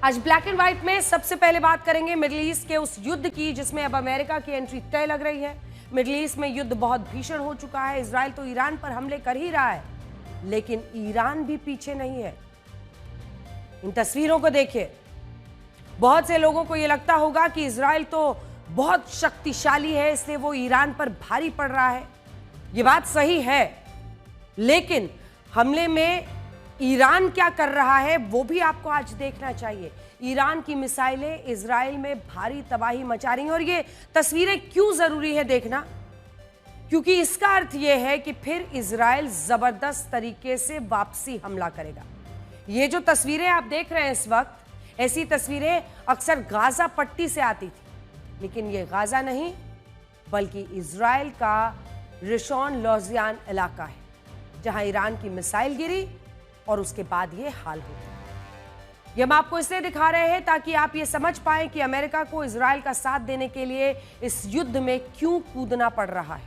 आज black and white में सबसे पहले बात करेंगे मिडिल ईस्ट के उस युद्ध की जिसमें अब अमेरिका की एंट्री तय लग रही है। मिडिल ईस्ट में युद्ध बहुत भीषण हो चुका है। इजराइल तो ईरान पर हमले कर ही रहा है, लेकिन ईरान भी पीछे नहीं है। इन तस्वीरों को देखिए। बहुत से लोगों को यह लगता होगा कि इजराइल तो बहुत शक्तिशाली है, इसलिए वो ईरान पर भारी पड़ रहा है। ये बात सही है, लेकिन हमले में ईरान क्या कर रहा है वो भी आपको आज देखना चाहिए। ईरान की मिसाइलें इजराइल में भारी तबाही मचा रही हैं, और ये तस्वीरें क्यों जरूरी है देखना, क्योंकि इसका अर्थ यह है कि फिर इजराइल जबरदस्त तरीके से वापसी हमला करेगा। ये जो तस्वीरें आप देख रहे हैं इस वक्त, ऐसी तस्वीरें अक्सर गाजा पट्टी से आती थी, लेकिन ये गाजा नहीं बल्कि इजराइल का रिशॉन लॉजियान इलाका है, जहां ईरान की मिसाइल गिरी और उसके बाद ये हाल हो गया। ये हम आपको इसलिए दिखा रहे हैं ताकि आप ये समझ पाएं कि अमेरिका को इजराइल का साथ देने के लिए इस युद्ध में क्यों कूदना पड़ रहा है।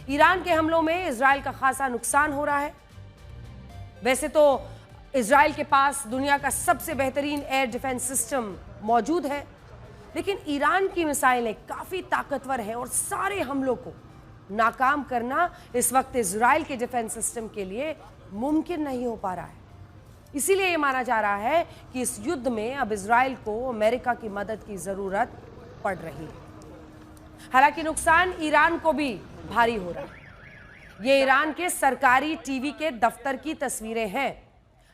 ईरान के हमलों में इजराइल का खासा नुकसान हो रहा है। वैसे तो इजराइल के पास दुनिया का सबसे बेहतरीन एयर डिफेंस सिस्टम मौजूद है, लेकिन ईरान की मिसाइलें काफी ताकतवर हैं और सारे हमलों को नाकाम करना इस वक्त इजराइल के डिफेंस सिस्टम के लिए मुमकिन नहीं हो पा रहा है। इसीलिए यह माना जा रहा है कि इस युद्ध में अब इजराइल को अमेरिका की मदद की जरूरत पड़ रही है। हालांकि नुकसान ईरान को भी भारी हो रहा है। ये ईरान के सरकारी टीवी के दफ्तर की तस्वीरें हैं,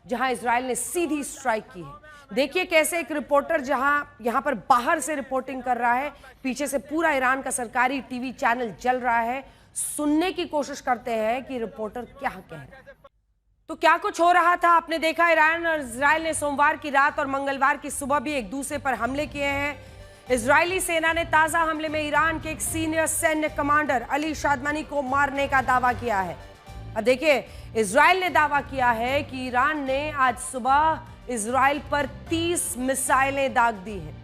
जहां इजराइल ने सीधी स्ट्राइक की है। देखिए कैसे एक रिपोर्टर यहां पर बाहर से रिपोर्टिंग कर रहा है, पीछे से पूरा ईरान का सरकारी टीवी चैनल चल रहा है। सुनने की कोशिश करते हैं कि रिपोर्टर क्या कह रहा है। तो क्या कुछ हो रहा था आपने देखा। ईरान और इजराइल ने सोमवार की रात और मंगलवार की सुबह भी एक दूसरे पर हमले किए हैं। इजरायली सेना ने ताजा हमले में ईरान के एक सीनियर सैन्य कमांडर अली शादमानी को मारने का दावा किया है। अब देखिए, इजराइल ने दावा किया है कि ईरान ने आज सुबह इजराइल पर 30 मिसाइलें दाग दी हैं।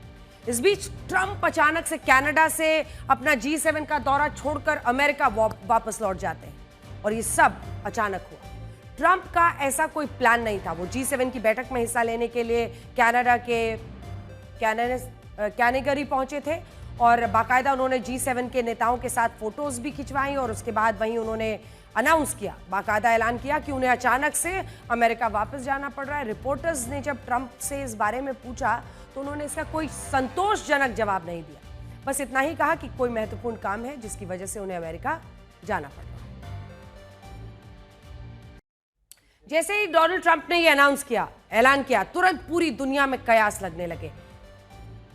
इस बीच ट्रंप अचानक से कनाडा से अपना G7 का दौरा छोड़कर अमेरिका वापस लौट जाते हैं, और ये सब अचानक हुआ। ट्रंप का ऐसा कोई प्लान नहीं था। वो G7 की बैठक में हिस्सा लेने के लिए कनाडा के कैलगरी पहुंचे थे, और बाकायदा उन्होंने G7 के नेताओं के साथ फोटोज भी खिंचवाई, और उसके बाद वहीं उन्होंने अनाउंस किया, बाकायदा ऐलान किया कि उन्हें अचानक से अमेरिका वापस जाना पड़ रहा है। रिपोर्टर्स ने जब ट्रंप से इस बारे में पूछा तो उन्होंने इसका कोई संतोषजनक जवाब नहीं दिया। बस इतना ही कहा कि कोई महत्वपूर्ण काम है जिसकी वजह से उन्हें अमेरिका जाना पड़ रहा है। जैसे ही डोनाल्ड ट्रंप ने यह ऐलान किया, तुरंत पूरी दुनिया में कयास लगने लगे।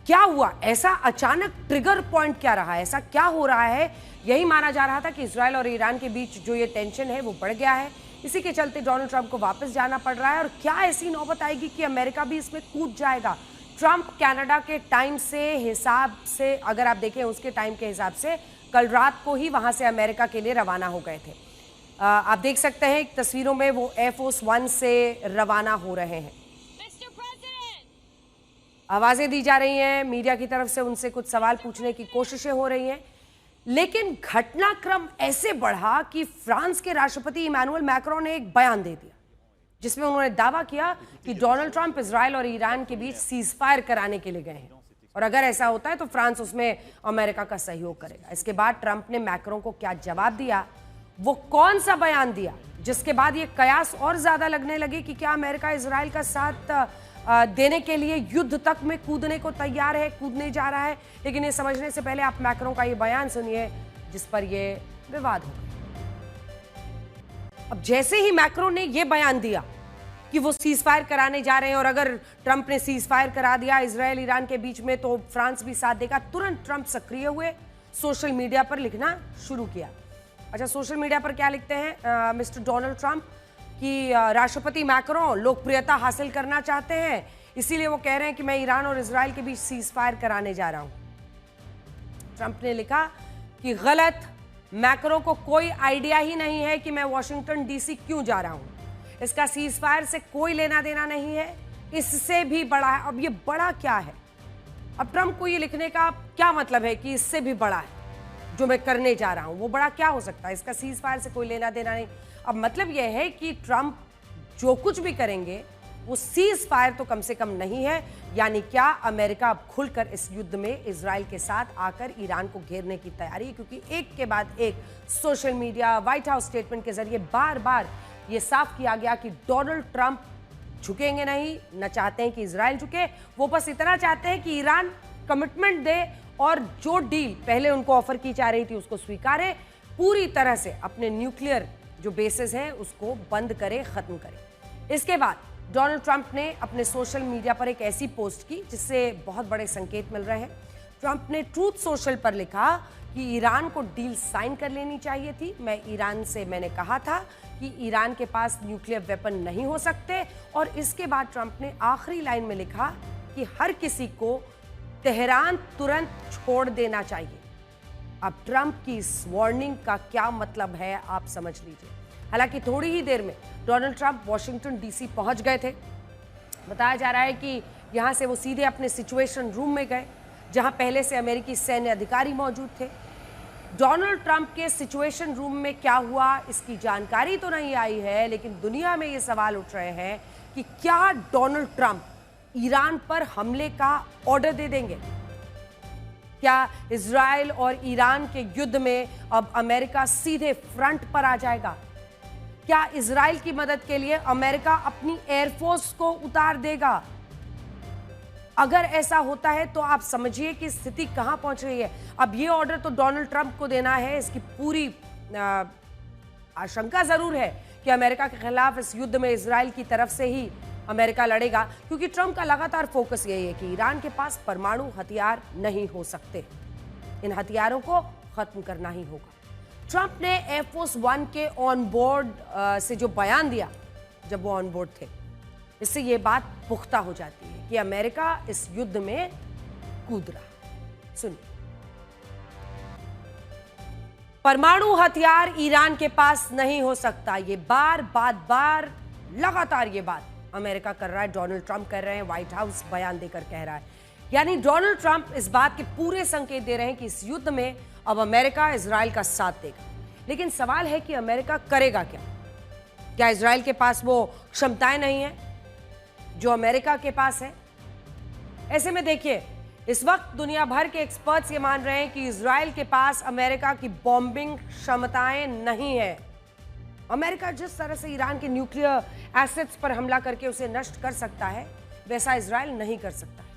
क्या हुआ, ऐसा अचानक ट्रिगर पॉइंट क्या रहा, ऐसा क्या हो रहा है। यही माना जा रहा था कि इजराइल और ईरान के बीच जो ये टेंशन है वो बढ़ गया है। इसी के चलते डोनाल्ड ट्रंप को वापस जाना पड़ रहा है। और क्या ऐसी नौबत आएगी कि अमेरिका भी इसमें कूद जाएगा। ट्रंप कनाडा के टाइम से हिसाब से, अगर आप देखें उसके टाइम के हिसाब से, कल रात को ही वहां से अमेरिका के लिए रवाना हो गए थे। आप देख सकते हैं तस्वीरों में वो एयरफोर्स 1 से रवाना हो रहे हैं। आवाजें दी जा रही हैं, मीडिया की तरफ से उनसे कुछ सवाल पूछने की कोशिशें हो रही हैं, लेकिन घटनाक्रम ऐसे बढ़ा कि फ्रांस के राष्ट्रपति इमैनुअल मैक्रों ने एक बयान दे दिया, जिसमें उन्होंने दावा किया कि डोनाल्ड ट्रंप इजराइल और ईरान के बीच सीज फायर कराने के लिए गए हैं, और अगर ऐसा होता है तो फ्रांस उसमें अमेरिका का सहयोग करेगा। इसके बाद ट्रंप ने मैक्रों को क्या जवाब दिया, वो कौन सा बयान दिया, जिसके बाद ये कयास और ज्यादा लगने लगे कि क्या अमेरिका इजराइल का साथ देने के लिए युद्ध तक में कूदने को तैयार है, कूदने जा रहा है। लेकिन ये समझने से पहले आप मैक्रों का ये बयान सुनिए, जिस पर ये विवाद हो गया। अब जैसे ही मैक्रों ने ये बयान दिया कि वो सीज फायर कराने जा रहे हैं, और अगर ट्रंप ने सीज फायर करा दिया इजराइल ईरान के बीच में तो फ्रांस भी साथ देगा, तुरंत ट्रंप सक्रिय हुए, सोशल मीडिया पर लिखना शुरू किया। अच्छा, सोशल मीडिया पर क्या लिखते हैं मिस्टर डोनाल्ड ट्रंप कि राष्ट्रपति मैक्रों लोकप्रियता हासिल करना चाहते हैं, इसीलिए वो कह रहे हैं कि मैं ईरान और इजराइल के बीच सीज फायर कराने जा रहा हूं। ट्रंप ने लिखा कि गलत, मैक्रों को कोई आइडिया ही नहीं है कि मैं वॉशिंगटन डीसी क्यों जा रहा हूं। इसका सीज फायर से कोई लेना देना नहीं है, इससे भी बड़ा है। अब ये बड़ा क्या है, अब ट्रंप को ये लिखने का क्या मतलब है कि इससे भी बड़ा है जो मैं करने जा रहा हूं, वो बड़ा क्या हो सकता है। इसका सीज फायर से कोई लेना देना नहीं। अब मतलब यह है कि ट्रंप जो कुछ भी करेंगे वो सीज फायर तो कम से कम नहीं है। यानी क्या अमेरिका अब खुलकर इस युद्ध में इजराइल के साथ आकर ईरान को घेरने की तैयारी है, क्योंकि एक के बाद एक social media, white house statement के जरिए बार बार ये साफ किया गया कि डोनाल्ड ट्रंप झुकेंगे नहीं, न चाहते हैं कि इजराइल झुके, वो बस इतना चाहते हैं कि ईरान कमिटमेंट दे और जो डील पहले उनको ऑफर की जा रही थी उसको स्वीकारे, पूरी तरह से अपने न्यूक्लियर जो बेसिस हैं उसको बंद करे, खत्म करे। इसके बाद डोनाल्ड ट्रंप ने अपने सोशल मीडिया पर एक ऐसी पोस्ट की जिससे बहुत बड़े संकेत मिल रहे हैं। ट्रंप ने ट्रूथ सोशल पर लिखा कि ईरान को डील साइन कर लेनी चाहिए थी। मैंने कहा था कि ईरान के पास न्यूक्लियर वेपन नहीं हो सकते। और इसके बाद ट्रंप ने आखिरी लाइन में लिखा कि हर किसी को तेहरान तुरंत छोड़ देना चाहिए। अब ट्रंप की इस वार्निंग का क्या मतलब है आप समझ लीजिए। हालांकि थोड़ी ही देर में डोनाल्ड ट्रंप वॉशिंगटन डीसी पहुंच गए थे। बताया जा रहा है कि यहां से वो सीधे अपने सिचुएशन रूम में गए जहां पहले से अमेरिकी सैन्य अधिकारी मौजूद थे। डोनाल्ड ट्रंप के सिचुएशन रूम में क्या हुआ इसकी जानकारी तो नहीं आई है, लेकिन दुनिया में ये सवाल उठ रहे हैं कि क्या डोनाल्ड ट्रंप ईरान पर हमले का ऑर्डर दे देंगे? क्या इजराइल और ईरान के युद्ध में अब अमेरिका सीधे फ्रंट पर आ जाएगा? क्या इजराइल की मदद के लिए अमेरिका अपनी एयरफोर्स को उतार देगा? अगर ऐसा होता है तो आप समझिए कि स्थिति कहां पहुंच रही है। अब ये ऑर्डर तो डोनाल्ड ट्रंप को देना है, इसकी पूरी आशंका जरूर है कि अमेरिका के खिलाफ इस युद्ध में इजराइल की तरफ से ही अमेरिका लड़ेगा, क्योंकि ट्रंप का लगातार फोकस यही है कि ईरान के पास परमाणु हथियार नहीं हो सकते, इन हथियारों को खत्म करना ही होगा। ट्रंप ने एयरफोर्स वन के ऑन बोर्ड से जो बयान दिया जब वो ऑन बोर्ड थे, इससे ये बात पुख्ता हो जाती है कि अमेरिका इस युद्ध में कूद रहा। सुनिए, परमाणु हथियार ईरान के पास नहीं हो सकता। ये बार लगातार ये बात अमेरिका कर रहा है, डोनाल्ड ट्रंप कर रहे हैं, व्हाइट हाउस बयान देकर कह रहा है। यानी डोनाल्ड ट्रंप इस बात के पूरे संकेत दे रहे हैं कि इस युद्ध में अब अमेरिका इजराइल का साथ देगा। लेकिन सवाल है कि अमेरिका करेगा क्या? क्या इजराइल के पास वो क्षमताएं नहीं है जो अमेरिका के पास है? ऐसे में देखिए, इस वक्त दुनिया भर के एक्सपर्ट्स ये मान रहे हैं कि इजराइल के पास अमेरिका की बॉम्बिंग क्षमताएं नहीं है। अमेरिका जिस तरह से ईरान के न्यूक्लियर एसेट्स पर हमला करके उसे नष्ट कर सकता है, वैसा इजराइल नहीं कर सकता है।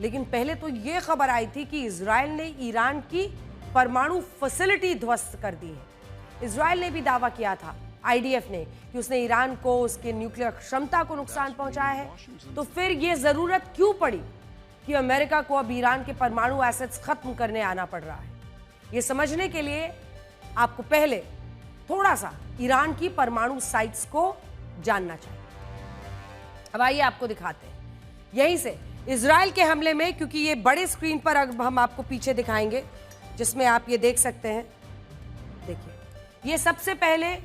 लेकिन पहले तो ये खबर आई थी कि इजराइल ने ईरान की परमाणु फैसिलिटी ध्वस्त कर दी है। इजराइल ने भी दावा किया था, आईडीएफ ने, कि उसने ईरान को उसके न्यूक्लियर क्षमता को नुकसान पहुंचाया है। तो फिर यह जरूरत क्यों पड़ी कि अमेरिका को अब ईरान के परमाणु एसेट्स खत्म करने आना पड़ रहा है? यह समझने के लिए आपको पहले थोड़ा सा ईरान की परमाणु साइट्स को जानना चाहिए। अब आइए आपको दिखाते हैं यहीं से इजराइल के हमले में, क्योंकि ये बड़े स्क्रीन पर अब हम आपको पीछे दिखाएंगे जिसमें आप ये देख सकते हैं। देखिए, ये सबसे पहले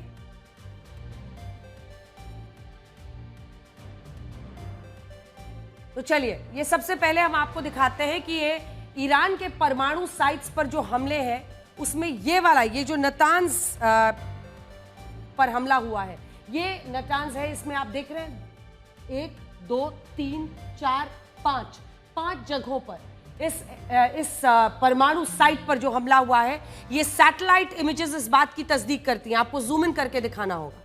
तो चलिए ये सबसे पहले हम आपको दिखाते हैं कि ये ईरान के परमाणु साइट्स पर जो हमले हैं उसमें ये वाला, ये जो नतान्ज पर हमला हुआ है, ये नतान्ज है। इसमें आप देख रहे हैं 1 2 3 4 5 जगहों पर इस परमाणु साइट पर जो हमला हुआ है, ये सैटेलाइट इमेजेस इस बात की तस्दीक करती हैं। आपको जूम इन करके दिखाना होगा,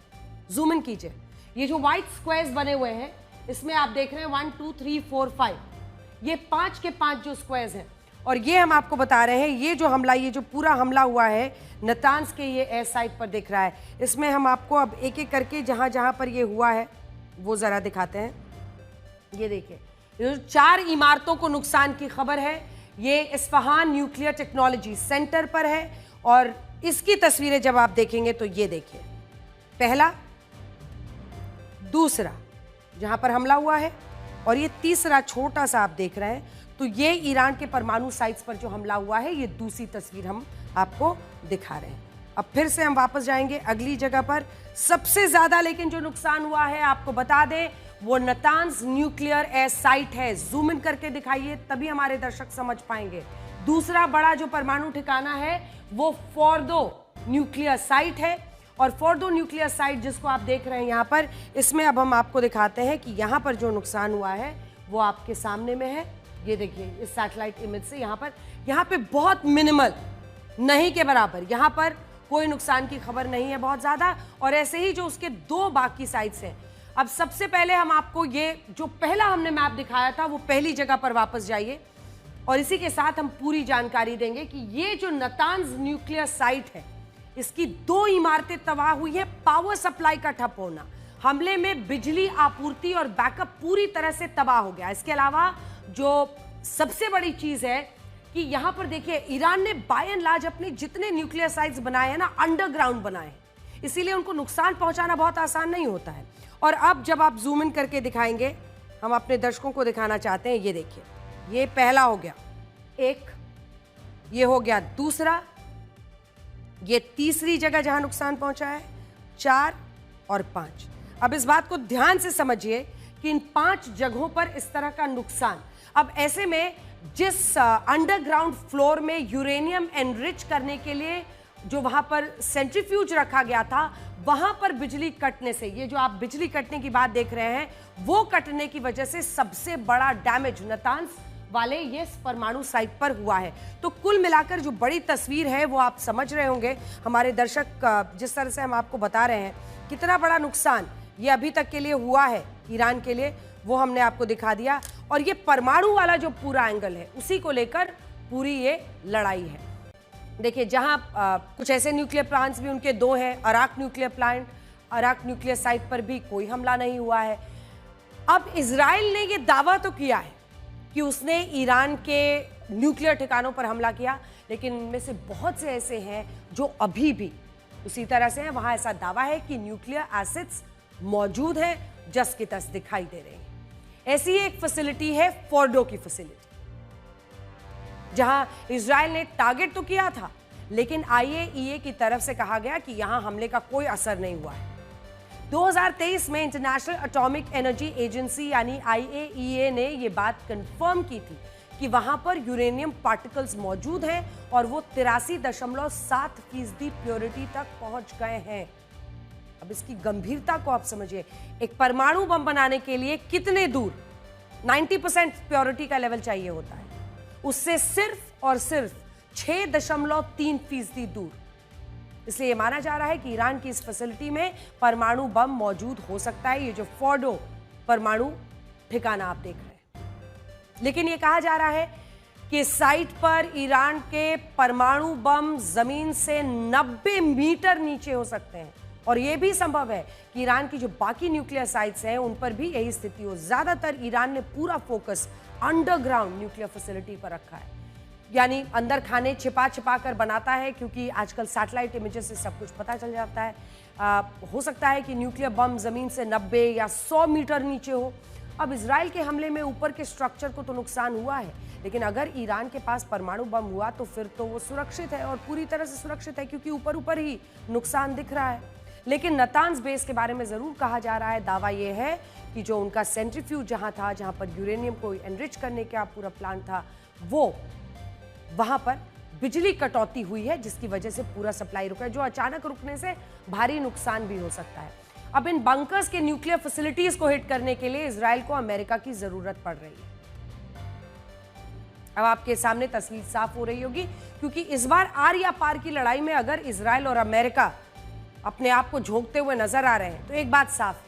जूम इन कीजिए। ये जो व्हाइट स्क्वायर्स बने हुए हैं, इसमें आप देख रहे हैं 1 2 3 4 5, ये 5 के 5 जो स्क्वायर्स हैं। और ये हम आपको बता रहे हैं, ये जो हमला, ये जो पूरा हमला हुआ है नतान्ज के ये एयर साइट पर दिख रहा है। इसमें हम आपको अब एक एक करके जहां जहां पर ये हुआ है वो जरा दिखाते हैं। ये देखिए, ये 4 इमारतों को नुकसान की खबर है। ये इस्फहान न्यूक्लियर टेक्नोलॉजी सेंटर पर है और इसकी तस्वीरें जब आप देखेंगे तो ये देखिए, पहला, दूसरा जहां पर हमला हुआ है, और ये तीसरा छोटा सा आप देख रहे हैं। तो ये ईरान के परमाणु साइट्स पर जो हमला हुआ है, ये दूसरी तस्वीर हम आपको दिखा रहे हैं। अब फिर से हम वापस जाएंगे अगली जगह पर। सबसे ज्यादा लेकिन जो नुकसान हुआ है, आपको बता दें, वो नतान्ज न्यूक्लियर एयर साइट है। जूम इन करके दिखाइए, तभी हमारे दर्शक समझ पाएंगे। दूसरा बड़ा जो परमाणु ठिकाना है वो फोर्दो न्यूक्लियर साइट है, और फोर्डो न्यूक्लियर साइट जिसको आप देख रहे हैं यहाँ पर, इसमें अब हम आपको दिखाते हैं कि यहाँ पर जो नुकसान हुआ है वो आपके सामने में है। ये देखिए इस सैटेलाइट इमेज से यहाँ पे बहुत मिनिमल, नहीं के बराबर, यहाँ पर कोई नुकसान की खबर नहीं है बहुत ज्यादा। और ऐसे ही जो उसके दो बाकी साइट्स हैं। अब सबसे पहले हम आपको ये जो पहला हमने मैप दिखाया था वो पहली जगह पर वापस जाइए और इसी के साथ हम पूरी जानकारी देंगे कि ये जो नतान्ज न्यूक्लियर साइट है इसकी दो इमारतें तबाह हुई है। पावर सप्लाई का ठप होना, हमले में बिजली आपूर्ति और बैकअप पूरी तरह से तबाह हो गया। इसके अलावा जो सबसे बड़ी चीज है कि यहां पर देखिए ईरान ने बाय एंड लार्ज अपने जितने न्यूक्लियर साइट्स बनाए हैं ना, अंडरग्राउंड बनाए हैं, इसीलिए उनको नुकसान पहुंचाना बहुत आसान नहीं होता है। और अब जब आप जूम इन करके दिखाएंगे, हम अपने दर्शकों को दिखाना चाहते हैं, ये देखिए ये पहला हो गया एक, ये हो गया दूसरा, ये तीसरी जगह जहां नुकसान पहुंचा है, 4 और 5। अब इस बात को ध्यान से समझिए कि इन 5 जगहों पर इस तरह का नुकसान। अब ऐसे में जिस अंडरग्राउंड फ्लोर में यूरेनियम एनरिच करने के लिए जो वहां पर सेंट्रीफ्यूज रखा गया था, वहां पर बिजली कटने से, ये जो आप बिजली कटने की बात देख रहे हैं, वो कटने की वजह से सबसे बड़ा डैमेज नतान्ज वाले ये परमाणु साइट पर हुआ है। तो कुल मिलाकर जो बड़ी तस्वीर है वो आप समझ रहे होंगे, हमारे दर्शक जिस तरह से हम आपको बता रहे हैं कितना बड़ा नुकसान ये अभी तक के लिए हुआ है ईरान के लिए, वो हमने आपको दिखा दिया। और ये परमाणु वाला जो पूरा एंगल है उसी को लेकर पूरी ये लड़ाई है। देखिए जहां कुछ ऐसे न्यूक्लियर प्लांट्स भी उनके 2 हैं, अराक न्यूक्लियर प्लांट, अराक न्यूक्लियर साइट पर भी कोई हमला नहीं हुआ है। अब इजराइल ने ये दावा तो किया है कि उसने ईरान के न्यूक्लियर ठिकानों पर हमला किया, लेकिन इनमें से बहुत से ऐसे हैं जो अभी भी उसी तरह से हैं। वहां ऐसा दावा है कि न्यूक्लियर एसिड्स मौजूद हैं, जस की तस दिखाई दे रही हैं। ऐसी एक फैसिलिटी है फोर्डो की फैसिलिटी, जहां इजराइल ने टारगेट तो किया था, लेकिन आईएईए की तरफ से कहा गया कि यहां हमले का कोई असर नहीं हुआ है। 2023 में इंटरनेशनल एटॉमिक एनर्जी एजेंसी यानी आईएईए ने यह बात कंफर्म की थी कि वहां पर यूरेनियम पार्टिकल्स मौजूद हैं और वो 83.7% प्योरिटी तक पहुंच गए हैं। अब इसकी गंभीरता को आप समझिए, एक परमाणु बम बनाने के लिए कितने दूर 90% प्योरिटी का लेवल चाहिए होता है, उससे सिर्फ और सिर्फ 6.3% दूर। इसलिए यह माना जा रहा है कि ईरान की इस फैसिलिटी में परमाणु बम मौजूद हो सकता है, ये जो फोर्डो परमाणु ठिकाना आप देख रहे हैं। लेकिन यह कहा जा रहा है कि साइट पर ईरान के परमाणु बम जमीन से 90 मीटर नीचे हो सकते हैं, और यह भी संभव है कि ईरान की जो बाकी न्यूक्लियर साइट्स हैं उन पर भी यही स्थिति हो। ज्यादातर ईरान ने पूरा फोकस अंडरग्राउंड न्यूक्लियर फैसिलिटी पर रखा है, यानी अंदर खाने छिपा छिपा कर बनाता है, क्योंकि आजकल सैटेलाइट इमेजेस से सब कुछ पता चल जाता है। हो सकता है कि न्यूक्लियर बम जमीन से 90 या 100 मीटर नीचे हो। अब इजराइल के हमले में ऊपर के स्ट्रक्चर को तो नुकसान हुआ है, लेकिन अगर ईरान के पास परमाणु बम हुआ तो फिर तो वो सुरक्षित है, और पूरी तरह से सुरक्षित है, क्योंकि ऊपर ऊपर ही नुकसान दिख रहा है। लेकिन नतान्ज बेस के बारे में जरूर कहा जा रहा है, दावा यह है कि जो उनका सेंट्रीफ्यूज जहां था, जहां पर यूरेनियम को एनरिच करने का पूरा प्लांट था, वो वहां पर बिजली कटौती हुई है, जिसकी वजह से पूरा सप्लाई रुका है, जो अचानक रुकने से भारी नुकसान भी हो सकता है। अब इन बंकर्स के न्यूक्लियर फैसिलिटीज को हिट करने के लिए इजराइल को अमेरिका की जरूरत पड़ रही है। अब आपके सामने तस्वीर साफ हो रही होगी, क्योंकि इस बार आर या पार की लड़ाई में अगर इजराइल और अमेरिका अपने आप को झोंकते हुए नजर आ रहे हैं, तो एक बात साफ है,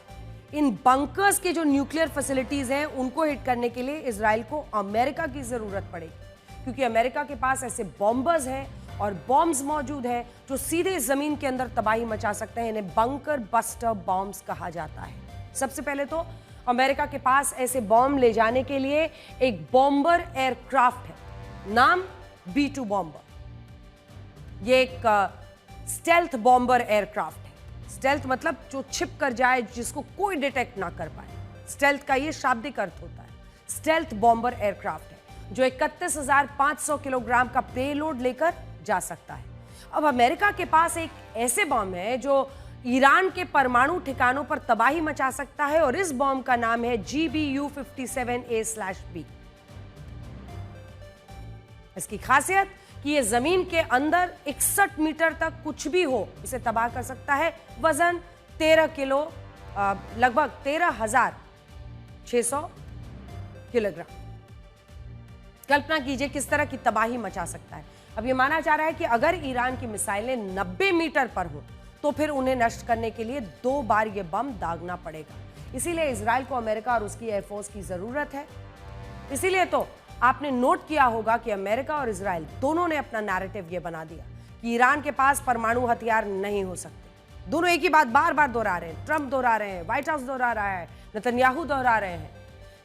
इन बंकर्स के जो न्यूक्लियर फैसिलिटीज हैं उनको हिट करने के लिए इजराइल को अमेरिका की जरूरत पड़ेगी, क्योंकि अमेरिका के पास ऐसे बॉम्बर्स हैं और बॉम्ब्स मौजूद हैं जो सीधे जमीन के अंदर तबाही मचा सकते हैं। इन्हें बंकर बस्टर बॉम्ब्स कहा जाता है। सबसे पहले तो अमेरिका के पास ऐसे बॉम्ब ले जाने के लिए एक बॉम्बर एयरक्राफ्ट है, नाम B-2 बॉम्बर। ये एक स्टेल्थ बॉम्बर एयरक्राफ्ट है। स्टेल्थ मतलब जो छिप कर जाए, जिसको कोई डिटेक्ट ना कर पाए। स्टेल्थ का ये शाब्दिक अर्थ होता है। स्टेल्थ बॉम्बर एयरक्राफ्ट है जो 31,500 किलोग्राम का पेलोड लेकर जा सकता है। अब अमेरिका के पास एक ऐसे बॉम्ब है जो ईरान के परमाणु ठिकानों पर तबाही मचा सकता है, और इस बॉम्ब का नाम है GBU-57A/B। इसकी खासियत कि कि ये जमीन के अंदर 61 मीटर तक कुछ भी हो इसे तबाह कर सकता है। वजन 13 किलो, लगभग 13,600 किलोग्राम। कल्पना कीजिए किस तरह की तबाही मचा सकता है। अब ये माना जा रहा है कि अगर ईरान की मिसाइलें 90 मीटर पर हो तो फिर उन्हें नष्ट करने के लिए 2 बार ये बम दागना पड़ेगा। इसीलिए इजराइल को अमेरिका और उसकी एयरफोर्स की जरूरत है। इसीलिए तो आपने नोट किया होगा कि अमेरिका और इजराइल दोनों ने अपना नैरेटिव ये बना दिया कि ईरान के पास परमाणु हथियार नहीं हो सकते। दोनों एक ही बात बार बार दोहरा रहे हैं। ट्रंप दोहरा रहे हैं, व्हाइट हाउस दोहरा रहा है, नेतन्याहू दोहरा रहे हैं।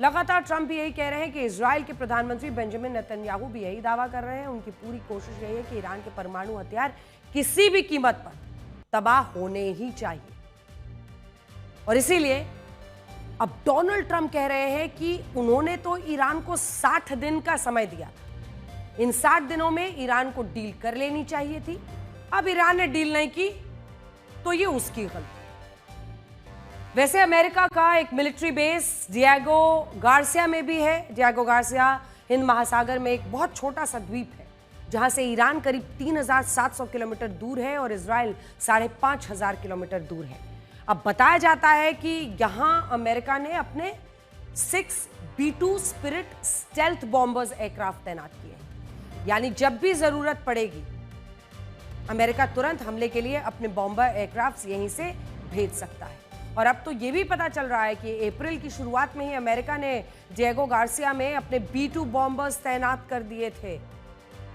लगातार ट्रंप भी यही कह रहे हैं कि इजराइल के प्रधानमंत्री बेंजामिन नेतन्याहू भी यही दावा कर रहे हैं। उनकी पूरी कोशिश यही है कि ईरान के परमाणु हथियार किसी भी कीमत पर तबाह होने ही चाहिए। और इसीलिए अब डोनाल्ड ट्रंप कह रहे हैं कि उन्होंने तो ईरान को 60 दिन का समय दिया। इन 60 दिनों में ईरान को डील कर लेनी चाहिए थी। अब ईरान ने डील नहीं की तो ये उसकी गलती। वैसे अमेरिका का एक मिलिट्री बेस डिएगो गार्सिया में भी है। डिएगो गार्सिया हिंद महासागर में एक बहुत छोटा सा द्वीप है जहां से ईरान करीब 3,700 किलोमीटर दूर है और इजराइल 5,500 किलोमीटर दूर है। अब बताया जाता है कि यहां अमेरिका ने अपने 6 B-2 spirit stealth bombers aircraft तैनात किए हैं। यानी जब भी जरूरत पड़ेगी अमेरिका तुरंत हमले के लिए अपने बॉम्बर एयरक्राफ्ट यहीं से भेज सकता है। और अब तो ये भी पता चल रहा है कि अप्रैल की शुरुआत में ही अमेरिका ने डिएगो गार्सिया में अपने B-2 बॉम्बर्स तैनात कर दिए थे।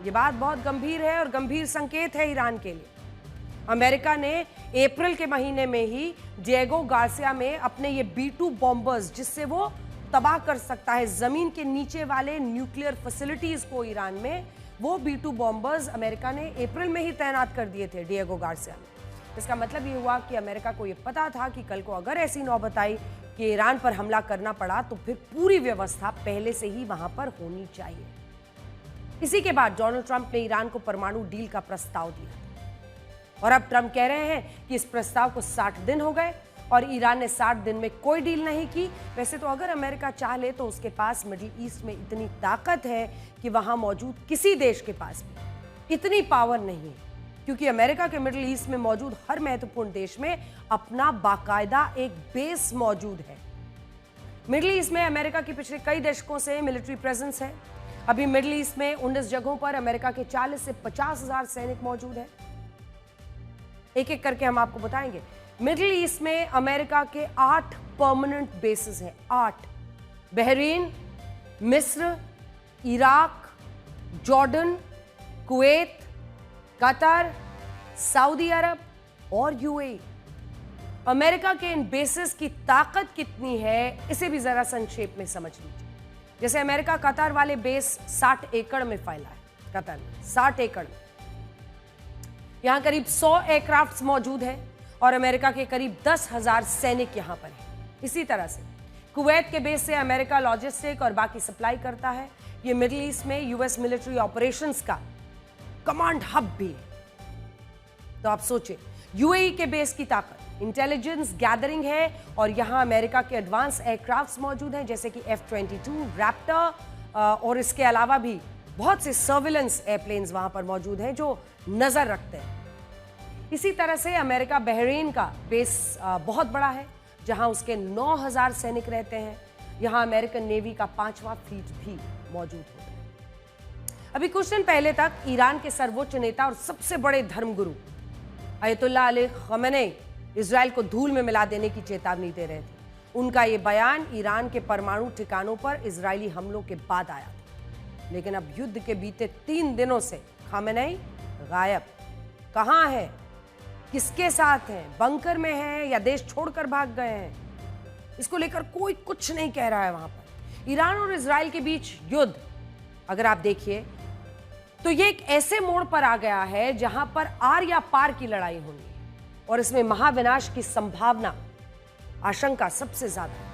ये बात बहुत गंभीर है और गंभीर संकेत है ईरान के लिए। अमेरिका ने अप्रैल के महीने में ही डिएगो गार्सिया में अपने ये B-2 बॉम्बर्स, जिससे वो तबाह कर सकता है जमीन के नीचे वाले न्यूक्लियर फैसिलिटीज को ईरान में, वो B-2 बॉम्बर्स अमेरिका ने अप्रैल में ही तैनात कर दिए थे डिएगो गार्सिया में। इसका मतलब ये हुआ कि अमेरिका को ये पता था कि कल को अगर ऐसी नौबत आई कि ईरान पर हमला करना पड़ा तो फिर पूरी व्यवस्था पहले से ही वहां पर होनी चाहिए। इसी के बाद डोनाल्ड ट्रंप ने ईरान को परमाणु डील का प्रस्ताव दिया और अब ट्रंप कह रहे हैं कि इस प्रस्ताव को 60 दिन हो गए और ईरान ने 60 दिन में कोई डील नहीं की। वैसे तो अगर अमेरिका चाह ले तो उसके पास मिडिल ईस्ट में इतनी ताकत है कि वहां मौजूद किसी देश के पास भी इतनी पावर नहीं है, क्योंकि अमेरिका के मिडिल ईस्ट में मौजूद हर महत्वपूर्ण देश में अपना बाकायदा एक बेस मौजूद है। मिडिल ईस्ट में अमेरिका की पिछले कई दशकों से मिलिट्री प्रेजेंस है। अभी मिडिल ईस्ट में 19 जगहों पर अमेरिका के 40 से 50,000 सैनिक मौजूद है। एक एक करके हम आपको बताएंगे। मिडिल ईस्ट में अमेरिका के 8 परमानेंट बेसेस हैं। 8। बहरीन, मिस्र, Iraq, Jordan, Kuwait, Qatar, Saudi अरब और यूएई। अमेरिका के इन बेसेस की ताकत कितनी है इसे भी जरा संक्षेप में समझ लीजिए। जैसे अमेरिका कतर वाले बेस 60 एकड़ में फैला है। कतर में 60 एकड़ में यहां करीब 100 एयरक्राफ्ट्स मौजूद हैं और अमेरिका के करीब 10,000 सैनिक यहां पर हैं। इसी तरह से कुवैत के बेस से अमेरिका लॉजिस्टिक और बाकी सप्लाई करता है। ये मिडिल ईस्ट में यूएस मिलिट्री ऑपरेशंस का कमांड हब भी है। तो आप सोचिए, यूएई के बेस की ताकत इंटेलिजेंस गैदरिंग है और यहां अमेरिका के एडवांस एयरक्राफ्ट्स मौजूद हैं जैसे कि F-22 रैप्टर और इसके अलावा भी बहुत से सर्विलेंस एयरप्लेन्स वहां पर मौजूद हैं जो नजर रखते हैं। इसी तरह से अमेरिका बहरीन का बेस बहुत बड़ा है जहां उसके 9,000 सैनिक रहते हैं। यहां अमेरिकन नेवी का 5वां फ्लीट भी मौजूद होता है। अभी कुछ दिन पहले तक ईरान के सर्वोच्च नेता और सबसे बड़े धर्मगुरु अयतुल्लाह अली खमेनी इजराइल को धूल में मिला देने की चेतावनी दे रहे थे। उनका ये बयान ईरान के परमाणु ठिकानों पर इजरायली हमलों के बाद आया था। लेकिन अब युद्ध के बीते 3 दिनों से खमेनी गायब। कहां है, किसके साथ हैं, बंकर में हैं या देश छोड़कर भाग गए हैं, इसको लेकर कोई कुछ नहीं कह रहा है। वहां पर ईरान और इजराइल के बीच युद्ध अगर आप देखिए तो ये एक ऐसे मोड़ पर आ गया है जहां पर आर या पार की लड़ाई होनी है और इसमें महाविनाश की संभावना, आशंका सबसे ज्यादा है।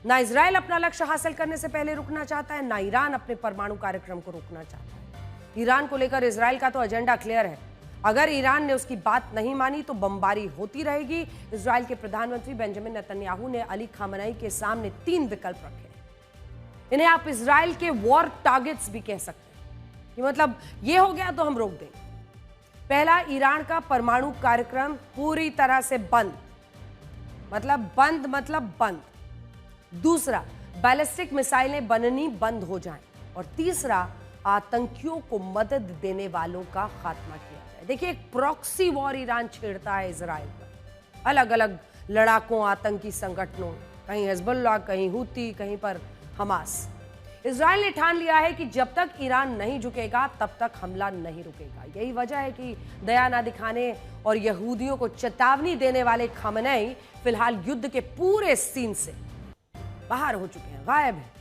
ना इजराइल अपना लक्ष्य हासिल करने से पहले रुकना चाहता है, ना ईरान अपने परमाणु कार्यक्रम को रोकना चाहता है। ईरान को लेकर इजराइल का तो एजेंडा क्लियर है। अगर ईरान ने उसकी बात नहीं मानी तो बमबारी होती रहेगी। इजराइल के प्रधानमंत्री बेंजामिन नेतन्याहू ने अली खामेनी के सामने 3 विकल्प रखे। इन्हें आप इजराइल के वॉर टारगेट्स भी कह सकते हैं। कि मतलब ये हो गया तो हम रोक देंगे। पहला, ईरान का परमाणु कार्यक्रम पूरी तरह से बंद, मतलब बंद। दूसरा, बैलिस्टिक मिसाइलें बननी बंद हो जाएं। और तीसरा, आतंकियों को मदद देने वालों का खात्मा किया जाए। देखिए, एक प्रॉक्सी वॉर ईरान छेड़ता है इजराइल पर, अलग अलग लड़ाकों, आतंकी संगठनों, कहीं हिजबुल्लाह, कहीं हूती, कहीं पर हमास। इजराइल ने ठान लिया है कि जब तक ईरान नहीं झुकेगा तब तक हमला नहीं रुकेगा। यही वजह है कि दया ना दिखाने और यहूदियों को चेतावनी देने वाले खमेनेई फिलहाल युद्ध के पूरे सीन से बाहर हो चुके हैं, गायब हैं।